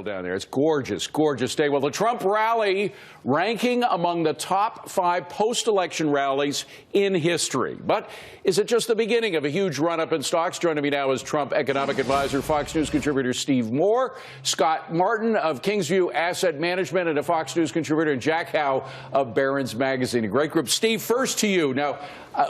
down there. It's gorgeous, gorgeous day. Well, the Trump rally ranking among the top 5 post-election rallies in history. But is it just the beginning of a huge run-up in stocks? Joining me now is Trump economic advisor, Fox News contributor Steve Moore, Scott Martin of Kingsview Asset Management, and a Fox News contributor, and Jack Howe of Barron's Magazine. A great group. Steve, first to you. Now,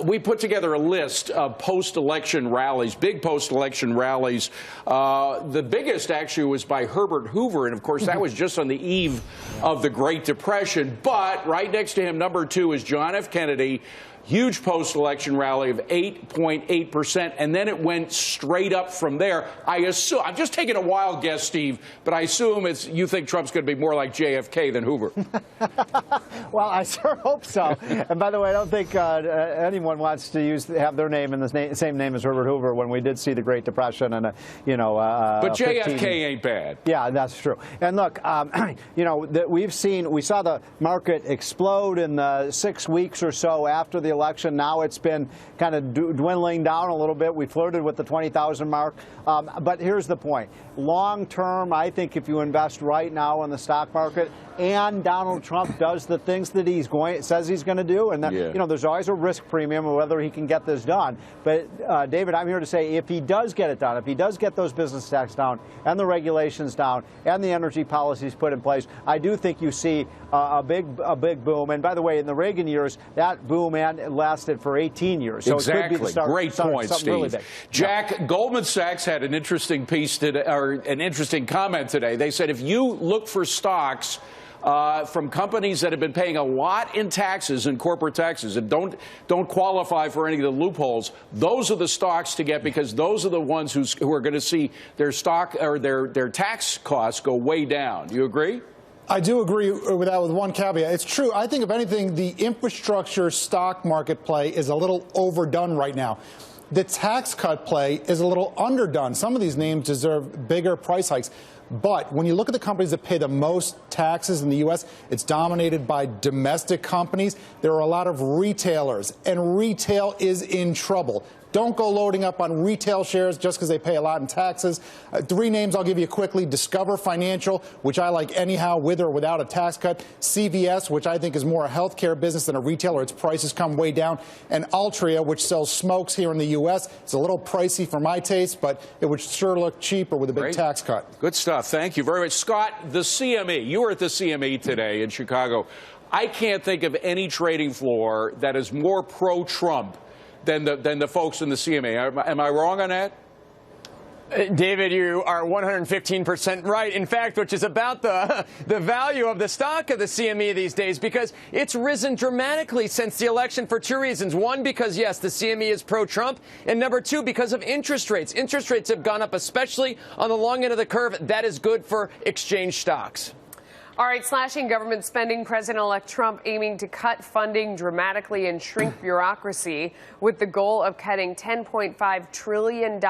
we put together a list of post-election rallies, big post-election rallies. The biggest actually was by Herbert Hoover, and of course that was just on the eve of the Great Depression. But right next to him, number 2, is John F. Kennedy. Huge post-election rally of 8.8%, and then it went straight up from there. I assume, I'm just taking a wild guess, Steve, but I assume you think Trump's going to be more like JFK than Hoover. Well, I sure hope so. And by the way, I don't think anyone wants to have their name in the same name as Herbert Hoover when we did see the Great Depression and but JFK ain't bad. Yeah, that's true. And look, we saw the market explode in the 6 weeks or so after the election. Now it's been kind of dwindling down a little bit. We flirted with the 20,000 mark. But here's the point. Long term, I think if you invest right now in the stock market and Donald Trump does the things that says he's going to do, and there's always a risk premium of whether he can get this done. But David, I'm here to say if he does get it done, if he does get those business tax down and the regulations down and the energy policies put in place, I do think you see a big boom. And by the way, in the Reagan years, that boom lasted for 18 years. So exactly. It could be the start, Great point, Steve. Really big. Jack, Goldman Sachs had an interesting piece today, or an interesting comment today. They said if you look for stocks from companies that have been paying a lot in taxes and corporate taxes and don't qualify for any of the loopholes, those are the stocks to get, because those are the ones who are going to see their stock or their tax costs go way down. Do you agree? I do agree with that, with one caveat. It's true. I think, if anything, the infrastructure stock market play is a little overdone right now. The tax cut play is a little underdone. Some of these names deserve bigger price hikes. But when you look at the companies that pay the most taxes in the U.S., it's dominated by domestic companies. There are a lot of retailers, and retail is in trouble. Don't go loading up on retail shares just because they pay a lot in taxes. 3 names I'll give you quickly. Discover Financial, which I like anyhow, with or without a tax cut. CVS, which I think is more a healthcare business than a retailer. Its prices come way down. And Altria, which sells smokes here in the U.S. It's a little pricey for my taste, but it would sure look cheaper with a big tax cut. Good stuff. Thank you very much. Scott, the CME. You were at the CME today in Chicago. I can't think of any trading floor that is more pro-Trump than the folks in the CME. Am I wrong on that? David, you are 115% right, in fact, which is about the value of the stock of the CME these days, because it's risen dramatically since the election for 2 reasons. One, because, yes, the CME is pro-Trump, and number 2, because of interest rates. Interest rates have gone up, especially on the long end of the curve. That is good for exchange stocks. All right, slashing government spending, President-elect Trump aiming to cut funding dramatically and shrink bureaucracy with the goal of cutting $10.5 trillion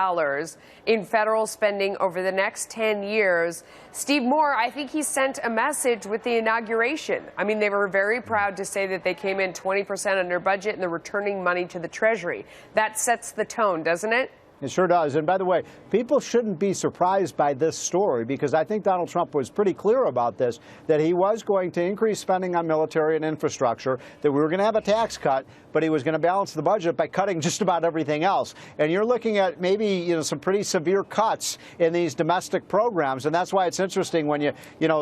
in federal spending over the next 10 years. Steve Moore, I think he sent a message with the inauguration. I mean, they were very proud to say that they came in 20% under budget and they're returning money to the Treasury. That sets the tone, doesn't it? It sure does. And by the way, people shouldn't be surprised by this story, because I think Donald Trump was pretty clear about this, that he was going to increase spending on military and infrastructure, that we were going to have a tax cut, but he was going to balance the budget by cutting just about everything else. And you're looking at maybe some pretty severe cuts in these domestic programs. And that's why it's interesting when you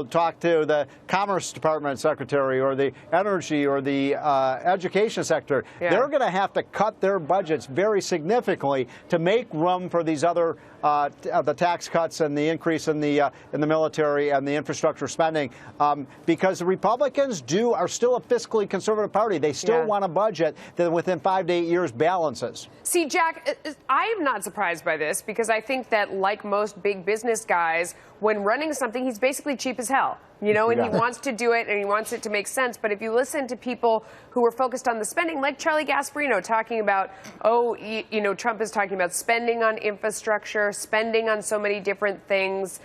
talk to the Commerce Department Secretary or the Energy or the Education Sector. Yeah. They're going to have to cut their budgets very significantly to make room for these other the tax cuts and the increase in the military and the infrastructure spending, because the Republicans are still a fiscally conservative party. They still want a budget that within 5 to 8 years balances. See, Jack, I am not surprised by this, because I think that, like most big business guys, when running something, he's basically cheap as hell. And he wants to do it and he wants it to make sense. But if you listen to people who are focused on the spending, like Charlie Gasparino talking about, Trump is talking about spending on infrastructure, spending on so many different things.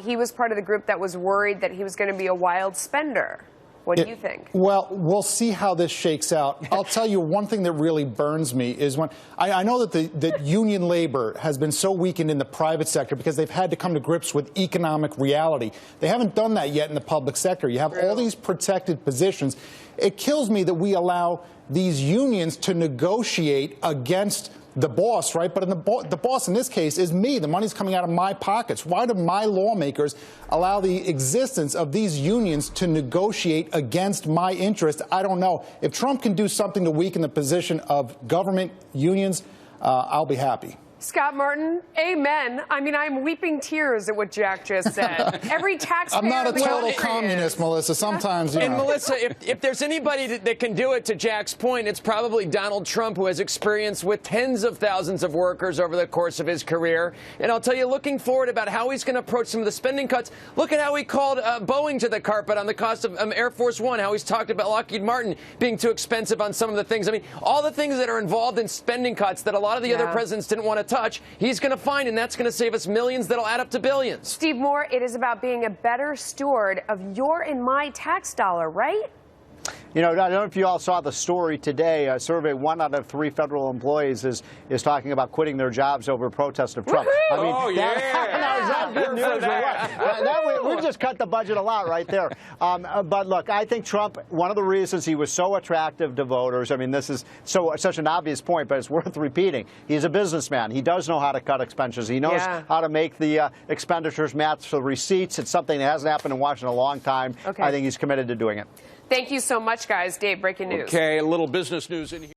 He was part of the group that was worried that he was going to be a wild spender. What do you think? Well, we'll see how this shakes out. I'll tell you one thing that really burns me is when I know that union labor has been so weakened in the private sector because they've had to come to grips with economic reality. They haven't done that yet in the public sector. You have all these protected positions. It kills me that we allow these unions to negotiate against the boss, right? But the boss in this case is me. The money's coming out of my pockets. Why do my lawmakers allow the existence of these unions to negotiate against my interest? I don't know. If Trump can do something to weaken the position of government unions, I'll be happy. Scott Martin, amen. I mean, I'm weeping tears at what Jack just said. Every taxpayer. I'm not a total communist, Melissa. Sometimes, you know. And Melissa, if there's anybody that can do it, to Jack's point, it's probably Donald Trump, who has experience with tens of thousands of workers over the course of his career. And I'll tell you, looking forward about how he's going to approach some of the spending cuts. Look at how he called Boeing to the carpet on the cost of Air Force One, how he's talked about Lockheed Martin being too expensive on some of the things. I mean, all the things that are involved in spending cuts that a lot of the other presidents didn't want to touch, he's going to find, and that's going to save us millions that'll add up to billions. Steve Moore, it is about being a better steward of your and my tax dollar, right? You know, I don't know if you all saw the story today. A survey, 1 out of 3 federal employees is talking about quitting their jobs over protest of Trump. I mean, that good news or what? We just cut the budget a lot right there. But look, I think Trump, one of the reasons he was so attractive to voters, I mean, this is such an obvious point, but it's worth repeating. He's a businessman. He does know how to cut expenses. He knows how to make the expenditures match the receipts. It's something that hasn't happened in Washington in a long time. I think he's committed to doing it. Thank you so much, guys. Dave, breaking news. Okay, a little business news in here.